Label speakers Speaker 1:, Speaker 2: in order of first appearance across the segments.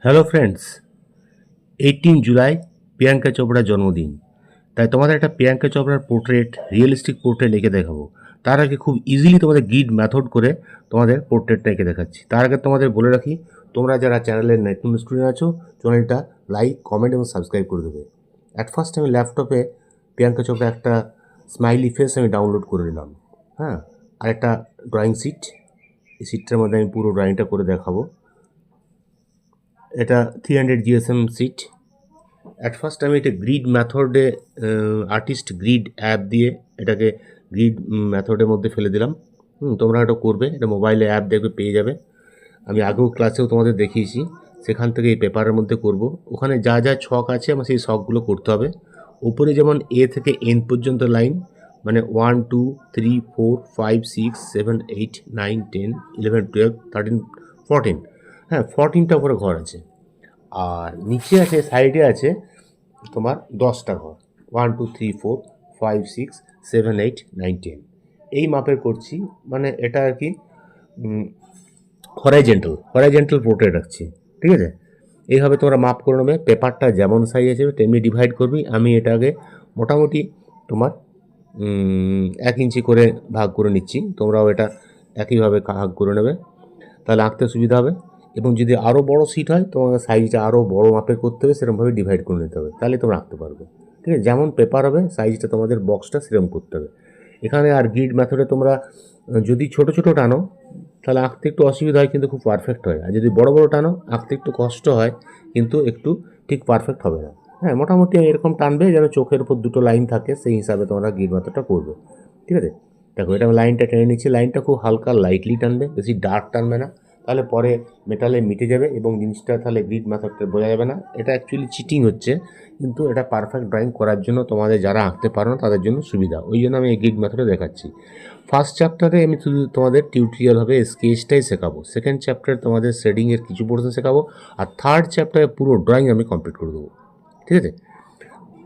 Speaker 1: Hello friends, 18 July Priyanka চোপড়ার জন্মদিন। তাই তোমাদের একটা প্রিয়াঙ্কা চোপড়ার পোর্ট্রেট, রিয়েলিস্টিক পোর্ট্রেট এঁকে দেখাবো। তার আগে খুব ইজিলি তোমাদের গ্রিড মেথড করে তোমাদের পোর্ট্রেটটা এঁকে দেখাচ্ছি। তার আগে তোমাদের বলে রাখি, তোমরা যারা চ্যানেলের নতুন স্টুডেন্ট আছো, চ্যানেলটা লাইক, কমেন্ট এবং সাবস্ক্রাইব করে দেবে। অ্যাট ফার্স্ট আমি ল্যাপটপে প্রিয়াঙ্কা চোপড়া একটা স্মাইলি ফেস আমি ডাউনলোড করে নিলাম। হ্যাঁ, আর একটা ড্রয়িং শিট, এই শিটটার মধ্যে আমি পুরো ড্রয়িংটা করে দেখাবো। এটা 300 জিএসএম সিট। অ্যাট ফার্স্ট আমি এটা গ্রিড মেথডে, আর্টিস্ট গ্রিড অ্যাপ দিয়ে এটাকে গ্রিড মেথডের মধ্যে ফেলে দিলাম। তোমরা এটা করবে, এটা মোবাইলে অ্যাপ দেখবে পেয়ে যাবে। আমি আগেও ক্লাসেও তোমাদের দেখিয়েছি, সেখান থেকে এই পেপারের মধ্যে করব। ওখানে যা যা ছক আছে আমার সেই ছকগুলো করতে হবে। উপরে যেমন এ থেকে এন পর্যন্ত লাইন, মানে 1 2 3 4 5 6 7 8 9 10 11 12 13 14। হ্যাঁ, 14টা উপরে ঘর আছে। আর নিচে আছে, সাইডে আছে তোমার 10টা ঘর। 1 2 3 4 5 6 7 8 9 10 এই মাপের করছি। মানে এটা আর কি হরাইজেন্টাল পোর্ট্রেট রাখছি। ঠিক আছে, এইভাবে তোমরা মাপ করে নেবে। পেপারটা যেমন সাইজ আছে তেমনি ডিভাইড করবি। আমি এটাকে মোটামুটি তোমার 1 ইঞ্চি করে ভাগ করে নিচ্ছি। তোমরাও এটা একইভাবে ভাগ করে নেবে, তাহলে আঁকতে সুবিধা হবে। এবং যদি আরও বড় সিট হয়, তোমাকে সাইজটা আরও বড় মাপের করতে হবে, সেরকমভাবে ডিভাইড করে নিতে হবে, তাহলে তোমরা আঁকতে পারবে। ঠিক আছে, যেমন পেপার হবে সাইজটা তোমাদের বক্সটা সেরকম করতে হবে। এখানে আর গ্রিড মেথডে তোমরা যদি ছোটো ছোটো টানো তাহলে আঁকতে একটু অসুবিধা হয়, কিন্তু খুব পারফেক্ট হয়। আর যদি বড় বড় টানো আঁকতে একটু কষ্ট হয়, কিন্তু একটু ঠিক পারফেক্ট হবে না। হ্যাঁ, মোটামুটি এরকম টানবে যেন চোখের উপর দুটো লাইন থাকে, সেই হিসাবে তোমরা গ্রিড মেথডটা করবে। ঠিক আছে, দেখো এটা লাইনটা টেনে নিচ্ছি। লাইনটা খুব হালকা লাইটলি টানবে, বেশি ডার্ক টানবে না, তাহলে পরে মেটালে মিটে যাবে এবং জিনিসটা তাহলে গ্রিড মেথডটা বোঝা যাবে না। এটা অ্যাকচুয়ালি চিটিং হচ্ছে, কিন্তু এটা পারফেক্ট ড্রয়িং করার জন্য তোমাদের যারা আঁকতে পারো না তাদের জন্য সুবিধা, ওই জন্য আমি এই গ্রিড মেথডে দেখাচ্ছি। ফার্স্ট চ্যাপ্টারে আমি শুধু তোমাদের টিউটোরিয়াল হবে স্কেচটাই শেখাবো। সেকেন্ড চ্যাপ্টারে তোমাদের শেডিংয়ের কিছু পোর্শন শেখাবো। আর থার্ড চ্যাপ্টারে পুরো ড্রয়িং আমি কমপ্লিট করে দেবো। ঠিক আছে,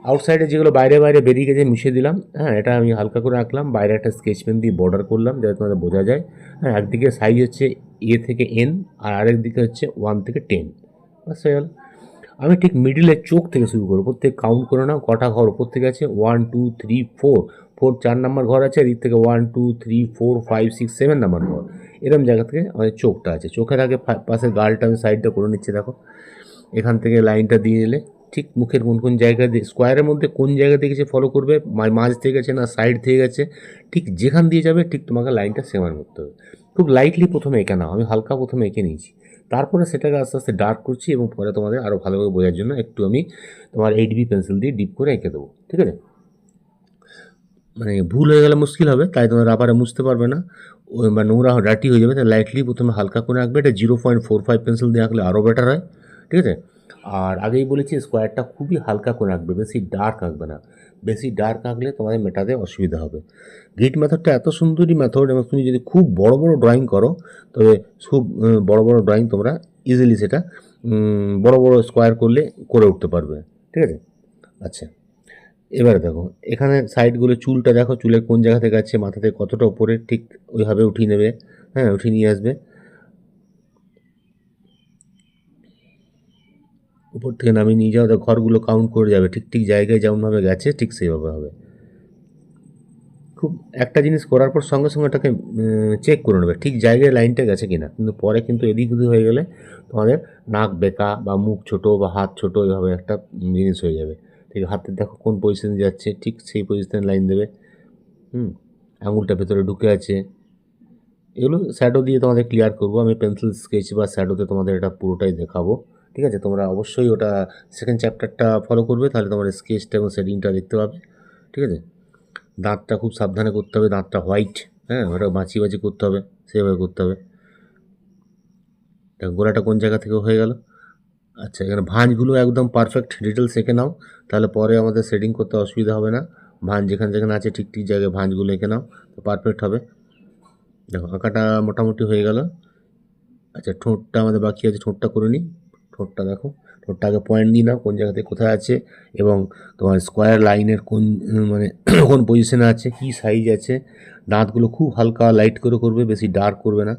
Speaker 1: আউটসাইডে যেগুলো বাইরে বাইরে বেরিয়ে গেছে মিশিয়ে দিলাম। হ্যাঁ, এটা আমি হালকা করে আঁকলাম, বাইরে একটা স্কেচ পেন দিয়ে বর্ডার করলাম যাতে তোমাদের বোঝা যায়। হ্যাঁ, একদিকে সাইজ হচ্ছে এ থেকে এন, আর আরেক দিকে হচ্ছে 1 থেকে 10। বাস হয়ে গেল। আমি ঠিক মিডিলের চোখ থেকে শুরু করবো। প্রত্যেক কাউন্ট করে নাও কটা ঘর ওপর থেকে আছে। 1 2 3 4, 4 নাম্বার ঘর আছে। এদিক থেকে 1 2 3 4 5 6 7 নাম্বার ঘর। এরকম জায়গা থেকে আমাদের চোখটা আছে। চোখের আগে পাশে গালটা আমি সাইডটা করে নিচ্ছি। দেখো, এখান থেকে লাইনটা দিয়ে নিলে ঠিক মুখের কোন কোন জায়গা দিয়ে, স্কোয়ারের মধ্যে কোন জায়গা দিয়ে গেছে ফলো করবে, মাঝ থেকে গেছে না সাইড থেকে গেছে, ঠিক যেখান দিয়ে যাবে ঠিক তোমাকে লাইনটা সেমান করতে হবে। খুব লাইটলি প্রথমে এঁকে নাও, আমি হালকা প্রথমে এঁকে নিয়েছি, তারপরে সেটাকে আস্তে আস্তে ডার্ক করছি এবং পরে তোমাদের আরও ভালোভাবে বোঝার জন্য একটু আমি তোমার 8B পেন্সিল দিয়ে ডিপ করে এঁকে দেবো। ঠিক আছে, মানে ভুল হয়ে গেলে মুশকিল হবে, তাই তোমরা রাবারে মুছতে পারবে না, বা নোংরা ডার্টি হয়ে যাবে। তাই লাইটলি প্রথমে হালকা করে আঁকবে। এটা 0.45 পেন্সিল দিয়ে আঁকলে আরও বেটার হয়। ঠিক আছে, আর আগেই বলেছি স্কোয়ারটা খুবই হালকা করে আঁকবে, বেশি ডার্ক আঁকবে না। বেশি ডার্ক আঁকলে তোমাদের মেটাতে অসুবিধা হবে। গ্রিড মেথডটা এত সুন্দরী মেথড, এবং তুমি যদি খুব বড় বড় ড্রয়িং করো, তবে খুব বড় বড় ড্রয়িং তোমরা ইজিলি সেটা বড় বড় স্কোয়ার করলে করে উঠতে পারবে। ঠিক আছে, আচ্ছা এবারে দেখো এখানে সাইডগুলো, চুলটা দেখো, চুলের কোন জায়গা থেকে আছে, মাথা থেকে কতটা উপরে, ঠিক ওইভাবে উঠিয়ে নেবে। হ্যাঁ, উঠিয়ে নিয়ে আসবে। উপর থেকে নামিয়ে নিয়ে যাও, ঘরগুলো কাউন্ট করে যাবে, ঠিক ঠিক জায়গায় যেমনভাবে গেছে ঠিক সেইভাবে হবে। খুব একটা জিনিস করার পর সঙ্গে সঙ্গে এটাকে চেক করে নেবে ঠিক জায়গায় লাইনটা গেছে কিনা, কিন্তু পরে কিন্তু এদিক ওদিক হয়ে গেলে তোমাদের নাক বেঁকা বা মুখ ছোট বা হাত ছোট এভাবে একটা জিনিস হয়ে যাবে। ঠিক হাতের দেখো কোন পজিশনে যাচ্ছে, ঠিক সেই পজিশনে লাইন দেবে। আঙুলটা ভেতরে ঢুকে আছে, এগুলো শ্যাডো দিয়ে তোমাদের ক্লিয়ার করবো। আমি পেন্সিল স্কেচ বা শ্যাডোতে তোমাদের এটা পুরোটাই দেখাবো। ঠিক আছে, তোমরা অবশ্যই ওটা সেকেন্ড চ্যাপ্টারটা ফলো করবে, তাহলে তোমার স্কেচটা এবং শেডিংটা দেখতে পাবে। ঠিক আছে, দাঁতটা খুব সাবধানে করতে হবে, দাঁতটা হোয়াইট, হ্যাঁ ওটা বাঁচিয়ে বাঁচিয়ে করতে হবে, সেভাবে করতে হবে। দেখো গোলাটা কোন জায়গা থেকে হয়ে গেল। আচ্ছা, এখানে ভাঁজগুলো একদম পারফেক্ট ডিটেলস এঁকে নাও, তাহলে পরে আমাদের শেডিং করতে অসুবিধা হবে না। ভাঁজ যেখানে যেখানে আছে ঠিক ঠিক জায়গায় ভাঁজগুলো এঁকে নাও, তো পারফেক্ট হবে। দেখো আঁকাটা মোটামুটি হয়ে গেল। আচ্ছা, ঠোঁটটা আমাদের বাকি আছে, ঠোঁটটা করে নিই। ঠোঁটটা দেখো, ঠোঁটটা আগে পয়েন্ট দিই নাও কোন জায়গাতে কোথায় আছে, এবং তোমার স্কোয়ার লাইনের কোন মানে কোন পজিশনে আছে, কি সাইজ আছে। দাঁতগুলো খুব হালকা লাইট করে করবে, বেশি ডার্ক করবে না।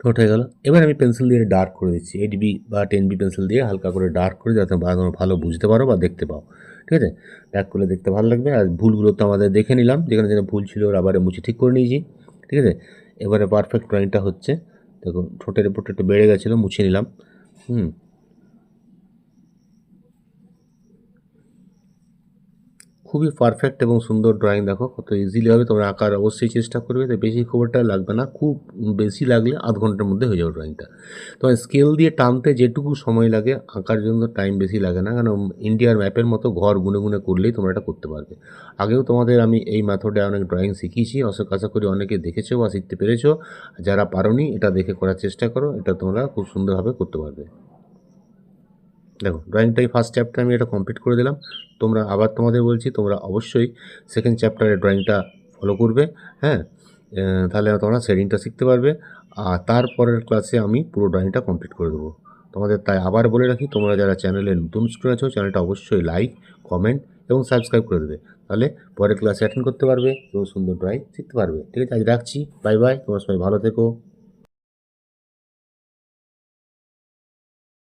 Speaker 1: তো ওঠা গেল। এবার আমি পেন্সিল দিয়ে ডার্ক করে দিচ্ছি, 8B বা 10B পেন্সিল দিয়ে হালকা করে ডার্ক করে, যাতে তোমরা ভালো বুঝতে পারো বা দেখতে পাও। ঠিক আছে, ডার্ক করলে দেখতে ভালো লাগবে। আর ভুলগুলো তো আমাদের দেখে নিলাম, যেখানে যেখানে ভুল ছিল রাবারে মুছে ঠিক করে নিয়েছি। ঠিক আছে, এবারে পারফেক্ট ড্রয়িংটা হচ্ছে। দেখুন ঠোঁটের উপরটা একটু বেড়ে গেছিলো, মুছে নিলাম। খুবই পারফেক্ট এবং সুন্দর ড্রয়িং, দেখো কত ইজিলি হবে। তোমরা আঁকার অবশ্যই চেষ্টা করবে, তো বেশি খবরটা লাগবে না, খুব বেশি লাগলে আধ ঘন্টার মধ্যে হয়ে যাবে ড্রয়িংটা। তোমার স্কেল দিয়ে টানতে যেটুকু সময় লাগে আঁকার জন্য টাইম বেশি লাগে না, কারণ ইন্ডিয়ার ম্যাপের মতো ঘর গুনে গুনে করলেই তোমরা এটা করতে পারবে। আগেও তোমাদের আমি এই মেথডে অনেক ড্রয়িং শিখিয়েছি, আশা করি অনেকে দেখেছো বা শিখতে পেরেছো। যারা পারোনি এটা দেখে করার চেষ্টা করো, এটা তোমরা খুব সুন্দরভাবে করতে পারবে। দেখো ড্রয়িংটাই ফার্স্ট চ্যাপ্টার আমি এটা কমপ্লিট করে দিলাম। তোমরা আবার তোমাদের বলছি, তোমরা অবশ্যই সেকেন্ড চ্যাপ্টারের ড্রয়িংটা ফলো করবে। হ্যাঁ, তাহলে তোমরা শেডিংটা শিখতে পারবে। আর তারপরের ক্লাসে আমি পুরো ড্রয়িংটা কমপ্লিট করে দেবো তোমাদের। তাই আবার বলে রাখি, তোমরা যারা চ্যানেলে নতুন স্টুডেন্ট আছো, চ্যানেলটা অবশ্যই লাইক, কমেন্ট এবং সাবস্ক্রাইব করে দেবে, তাহলে পরের ক্লাসে অ্যাটেন্ড করতে পারবে এবং সুন্দর ড্রয়িং শিখতে পারবে। ঠিক আছে, আজ রাখছি, বাই বাই, তোমরা সবাই ভালো থেকো।